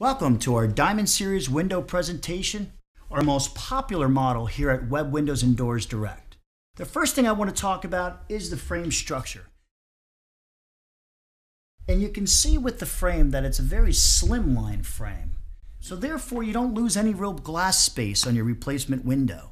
Welcome to our Diamond Series window presentation, our most popular model here at Webb Windows and Doors Direct. The first thing I want to talk about is the frame structure. And you can see with the frame that it's a very slimline frame. So therefore you don't lose any real glass space on your replacement window.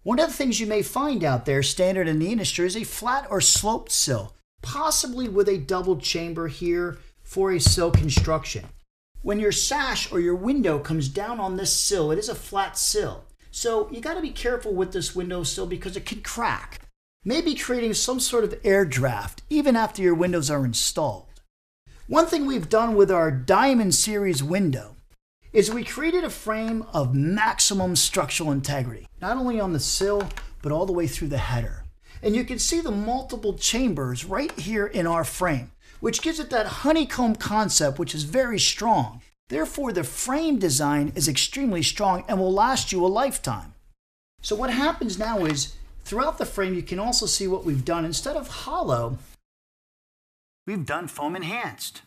One of the things you may find out there standard in the industry is a flat or sloped sill, possibly with a double chamber here for a sill construction. When your sash or your window comes down on this sill, it is a flat sill. So you got to be careful with this window sill because it can crack, maybe creating some sort of air draft even after your windows are installed. One thing we've done with our Diamond Series window is we created a frame of maximum structural integrity, not only on the sill, but all the way through the header. And you can see the multiple chambers right here in our frame, which gives it that honeycomb concept, which is very strong. Therefore, the frame design is extremely strong and will last you a lifetime. So what happens now is, throughout the frame, you can also see what we've done. Instead of hollow, we've done foam enhanced.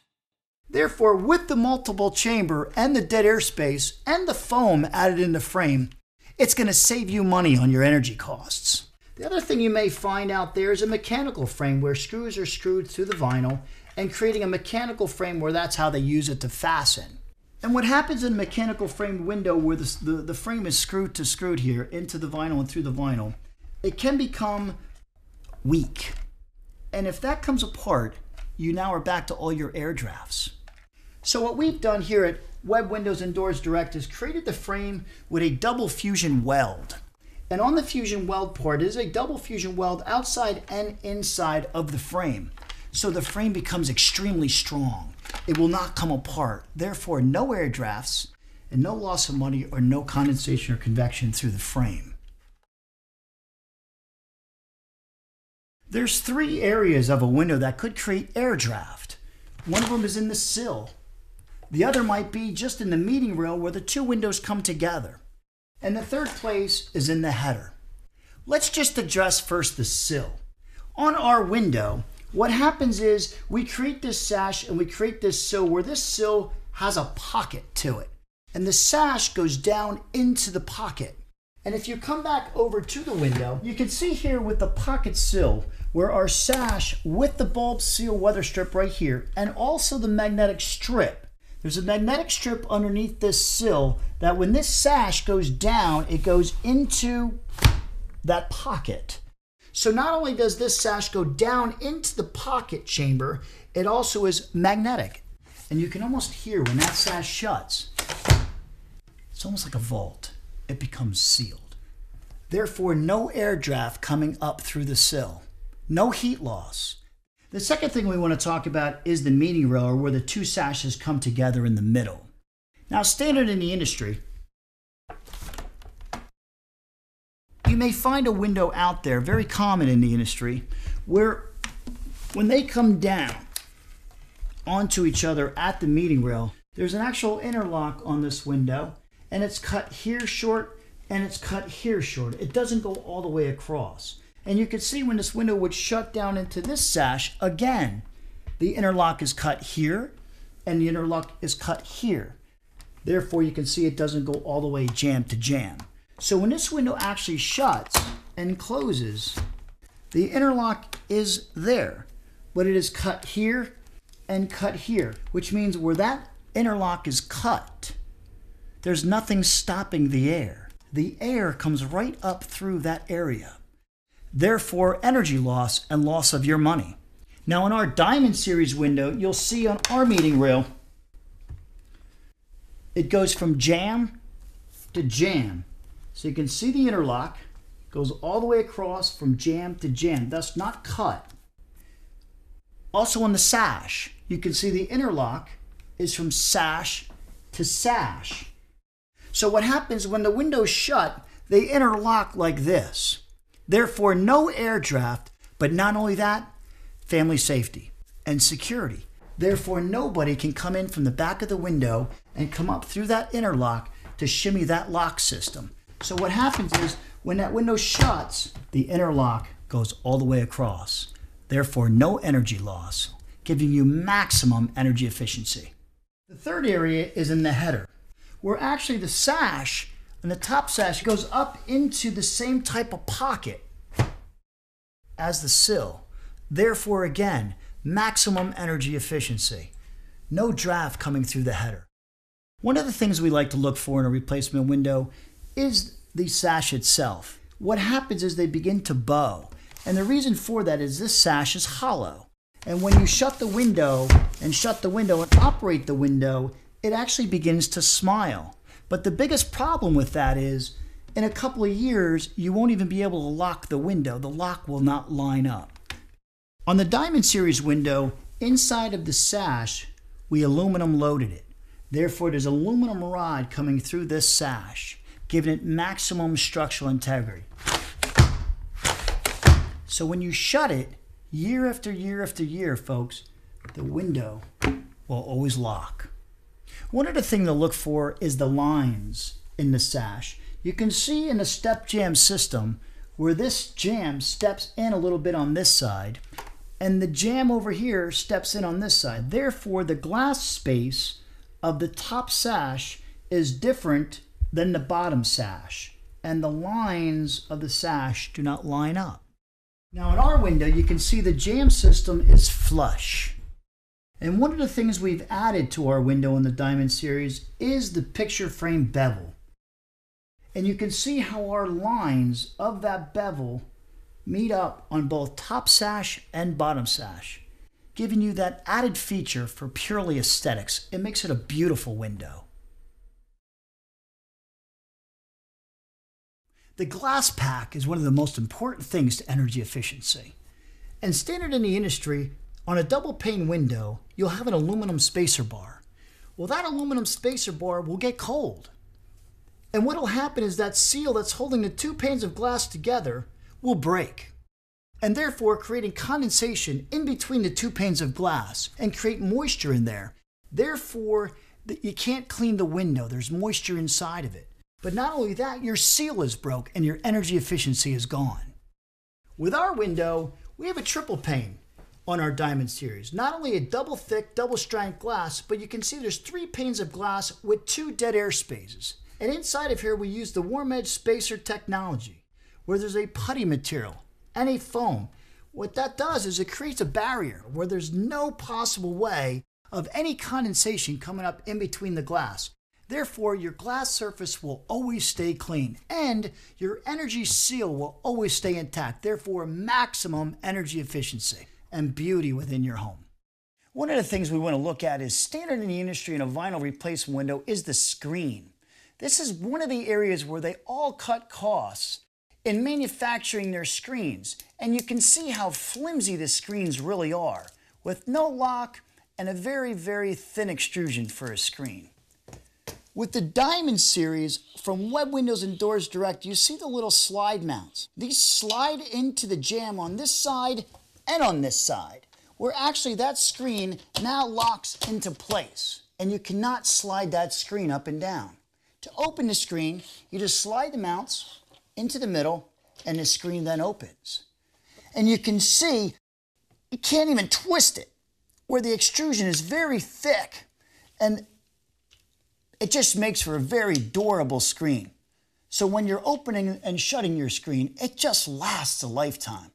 Therefore, with the multiple chamber and the dead air space and the foam added in the frame, it's going to save you money on your energy costs. The other thing you may find out there is a mechanical frame where screws are screwed through the vinyl and creating a mechanical frame where that's how they use it to fasten. And what happens in a mechanical framed window where the frame is screwed to screwed here into the vinyl and through the vinyl, it can become weak. And if that comes apart, you now are back to all your air drafts. So what we've done here at Webb Windows and Doors Direct is created the frame with a double fusion weld. And on the fusion weld part is a double fusion weld outside and inside of the frame. So the frame becomes extremely strong. It will not come apart. Therefore, no air drafts and no loss of money or no condensation or convection through the frame. There's three areas of a window that could create air draft. One of them is in the sill. The other might be just in the meeting rail where the two windows come together. And the third place is in the header. Let's just address first the sill. On our window, what happens is we create this sash and we create this sill where this sill has a pocket to it. And the sash goes down into the pocket. And if you come back over to the window, you can see here with the pocket sill where our sash with the bulb seal weather strip right here and also the magnetic strip. There's a magnetic strip underneath this sill that when this sash goes down, it goes into that pocket. So not only does this sash go down into the pocket chamber, it also is magnetic. And you can almost hear when that sash shuts, it's almost like a vault. It becomes sealed. Therefore, no air draft coming up through the sill. No heat loss. The second thing we want to talk about is the meeting rail, where the two sashes come together in the middle. Now, standard in the industry, you may find a window out there, very common in the industry, where when they come down onto each other at the meeting rail, there's an actual interlock on this window, and it's cut here short and it's cut here short. It doesn't go all the way across. And you can see when this window would shut down into this sash, again, the interlock is cut here and the interlock is cut here. Therefore, you can see it doesn't go all the way jam to jam. So when this window actually shuts and closes, the interlock is there, but it is cut here and cut here, which means where that interlock is cut, there's nothing stopping the air. The air comes right up through that area. Therefore, energy loss and loss of your money. Now, in our Diamond Series window, you'll see on our meeting rail, it goes from jam to jam. So you can see the interlock goes all the way across from jam to jam, thus not cut. Also on the sash, you can see the interlock is from sash to sash. So what happens when the window's shut, they interlock like this. Therefore, no air draft, but not only that, family safety and security. Therefore, nobody can come in from the back of the window and come up through that interlock to shimmy that lock system. So what happens is when that window shuts, the interlock goes all the way across. Therefore, no energy loss, giving you maximum energy efficiency. The third area is in the header, where actually the sash and the top sash goes up into the same type of pocket as the sill. Therefore, again, maximum energy efficiency. No draft coming through the header. One of the things we like to look for in a replacement window is the sash itself. What happens is they begin to bow. And the reason for that is this sash is hollow. And when you shut the window and operate the window, it actually begins to smile. But the biggest problem with that is in a couple of years, you won't even be able to lock the window. The lock will not line up. On the Diamond Series window, inside of the sash, we aluminum loaded it. Therefore, there's aluminum rod coming through this sash, giving it maximum structural integrity. So when you shut it, year after year after year, folks, the window will always lock. One other thing to look for is the lines in the sash. You can see in the step jam system where this jam steps in a little bit on this side, and the jam over here steps in on this side. Therefore, the glass space of the top sash is different than the bottom sash, and the lines of the sash do not line up. Now in our window, you can see the jam system is flush. And one of the things we've added to our window in the Diamond Series is the picture frame bevel. And you can see how our lines of that bevel meet up on both top sash and bottom sash, giving you that added feature for purely aesthetics. It makes it a beautiful window. The glass pack is one of the most important things to energy efficiency. And standard in the industry, on a double pane window, you'll have an aluminum spacer bar. Well, that aluminum spacer bar will get cold. And what will happen is that seal that's holding the two panes of glass together will break, and therefore creating condensation in between the two panes of glass and create moisture in there. Therefore, you can't clean the window. There's moisture inside of it. But not only that, your seal is broke and your energy efficiency is gone. With our window, we have a triple pane on our Diamond Series. Not only a double thick, double strength glass, but you can see there's 3 panes of glass with 2 dead air spaces. And inside of here, we use the Warm Edge Spacer technology, where there's a putty material and a foam. What that does is it creates a barrier where there's no possible way of any condensation coming up in between the glass. Therefore, your glass surface will always stay clean and your energy seal will always stay intact. Therefore, maximum energy efficiency and beauty within your home. One of the things we want to look at is standard in the industry in a vinyl replacement window is the screen. This is one of the areas where they all cut costs in manufacturing their screens. And you can see how flimsy the screens really are, with no lock and a very, very thin extrusion for a screen. With the Diamond Series from Web Windows and Doors Direct, you see the little slide mounts. These slide into the jamb on this side and on this side, where actually that screen now locks into place, and you cannot slide that screen up and down. To open the screen, you just slide the mounts into the middle, and the screen then opens. And you can see you can't even twist it, where the extrusion is very thick, and it just makes for a very durable screen. So when you're opening and shutting your screen, it just lasts a lifetime.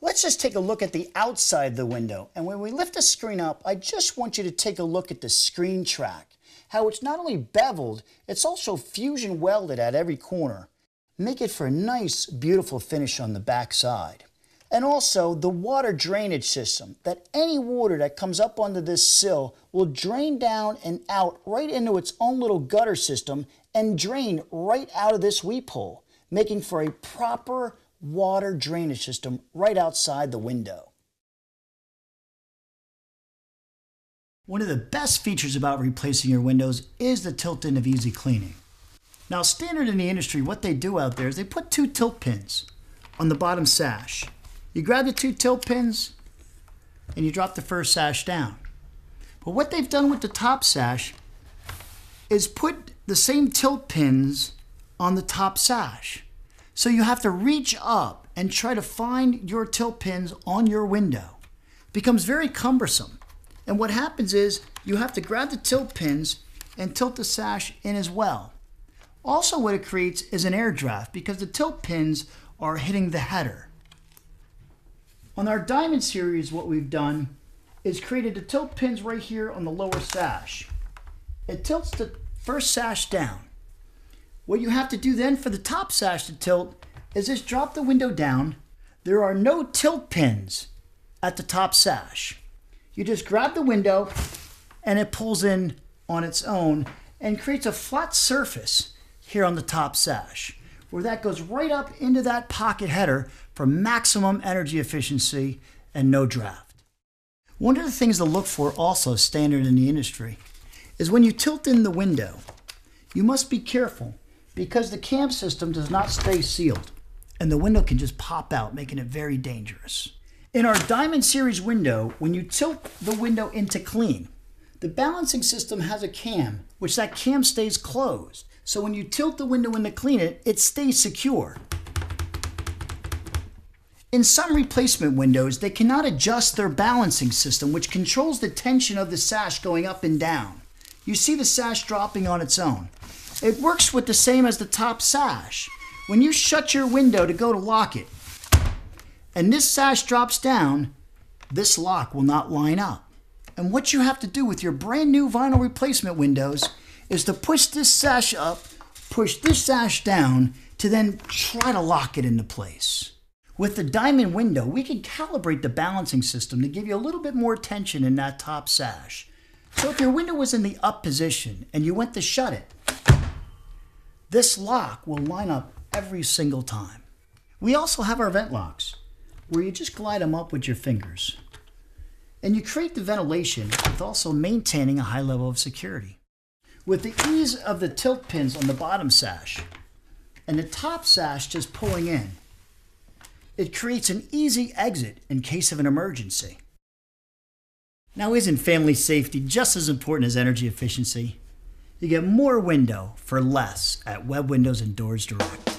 Let's just take a look at the outside of the window. And when we lift the screen up, I just want you to take a look at the screen track. How it's not only beveled, it's also fusion welded at every corner. Make it for a nice, beautiful finish on the back side. And also the water drainage system, that any water that comes up onto this sill will drain down and out right into its own little gutter system and drain right out of this weep hole, making for a proper water drainage system right outside the window. One of the best features about replacing your windows is the tilt-in of easy cleaning. Now, standard in the industry, what they do out there is they put 2 tilt pins on the bottom sash. You grab the 2 tilt pins and you drop the first sash down. But what they've done with the top sash is put the same tilt pins on the top sash. So you have to reach up and try to find your tilt pins on your window. It becomes very cumbersome. And what happens is you have to grab the tilt pins and tilt the sash in as well. Also what it creates is an air draft because the tilt pins are hitting the header. On our Diamond series, what we've done is created the tilt pins right here on the lower sash. It tilts the first sash down. What you have to do then for the top sash to tilt is just drop the window down. There are no tilt pins at the top sash. You just grab the window and it pulls in on its own and creates a flat surface here on the top sash, where that goes right up into that pocket header for maximum energy efficiency and no draft. One of the things to look for also standard in the industry is when you tilt in the window, you must be careful because the cam system does not stay sealed and the window can just pop out, making it very dangerous. In our Diamond series window, when you tilt the window into clean, the balancing system has a cam, which that cam stays closed. So when you tilt the window into clean it, it stays secure. In some replacement windows, they cannot adjust their balancing system, which controls the tension of the sash going up and down. You see the sash dropping on its own. It works with the same as the top sash. When you shut your window to go to lock it, and this sash drops down, this lock will not line up. And what you have to do with your brand new vinyl replacement windows is to push this sash up, push this sash down, to then try to lock it into place. With the Diamond window, we can calibrate the balancing system to give you a little bit more tension in that top sash. So if your window was in the up position and you went to shut it, this lock will line up every single time. We also have our vent locks, where you just glide them up with your fingers. And you create the ventilation with also maintaining a high level of security. With the ease of the tilt pins on the bottom sash and the top sash just pulling in, it creates an easy exit in case of an emergency. Now, isn't family safety just as important as energy efficiency? You get more window for less at Web Windows and Doors Direct.